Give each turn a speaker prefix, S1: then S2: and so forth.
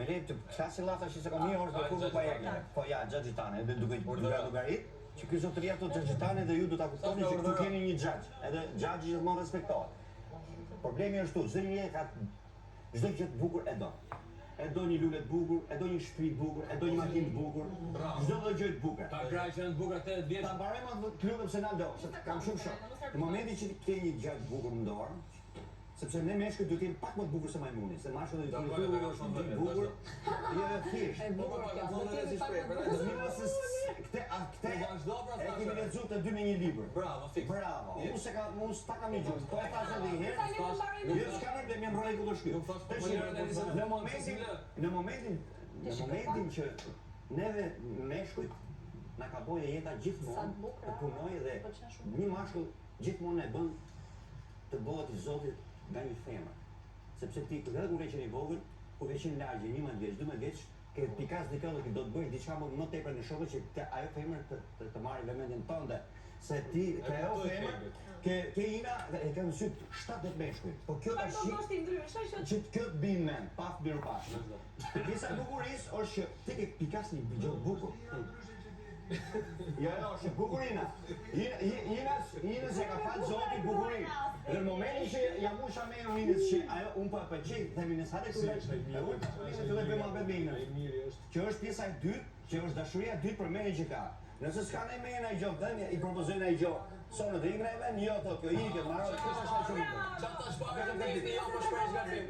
S1: le të flasin llata që se kam një orë të kurrë pa jeni. Po ja, xhaxhitane, edhe duke llogarit, që ky zotëria të xhaxhitane dhe ju do ta kuptoni që këtu keni një xhaxh, edhe xhaxhi gjithmonë respektohet. Problemi është këtu, çdo njeri ka çdo gjë të bukur e do. E do një lule të bukur, e do një shtëpi të bukur, e do një makinë të bukur, çdo lloj gjë të bukur.
S2: Ta gra që janë të bukura 8 vjeç.
S1: Ta mbarojmë të lutem se na do, se kam shumë shok. Në momentin që ke një gjë të bukur në dorë, sepse ne meshkujt duhet të jemi pak më të bukur se majmuni, se mashkulli do të jetë shumë të bukur. Jo thjesht. Këtë e kemi lexuar të dy në një libër.
S2: Bravo, fik.
S1: Bravo. Unë s'ta kam i gjuar. Po e thash edhe një herë. Jo s'ka problem, jam rregull shkurt. Në momentin që neve meshkujt na ka bojë jeta gjithmonë të punojë dhe një mashkull gjithmonë e bën të bëhet i Zotit nga një femër. Sepse ti edhe kur ke qenë i vogël, kur ke qenë largje 11 vjeç, 12 vjeç, ke pikas dikë që do të bësh diçka më tepër në shokët që ajo femër të marrë vëmendjen tënde. Se ti ke ajo femër, ke ina e kanë syt 70 meshkuj. Po kjo tash që kjo të bin men, pa mirë pas. Disa bukurisë është që ti ke pikas një gjë bukur. Jo, është bukurina. Ina se ka fal Zoti bukurinë. Në momentin që jam usha me Inës që ajo un po e pëlqej, themi ne sa të kulaj. Ishte të bëjmë me Inës. Që është pjesa e dytë, që është dashuria e dytë për menin që ka. Nëse s'ka ne menin ai gjë, dhënë i propozojnë ai gjë. Sonë dhe ingreve, jo thotë kjo ikë, marrë, kjo është shumë.
S2: Çfarë tash po, vetëm jo po shpresh gabim.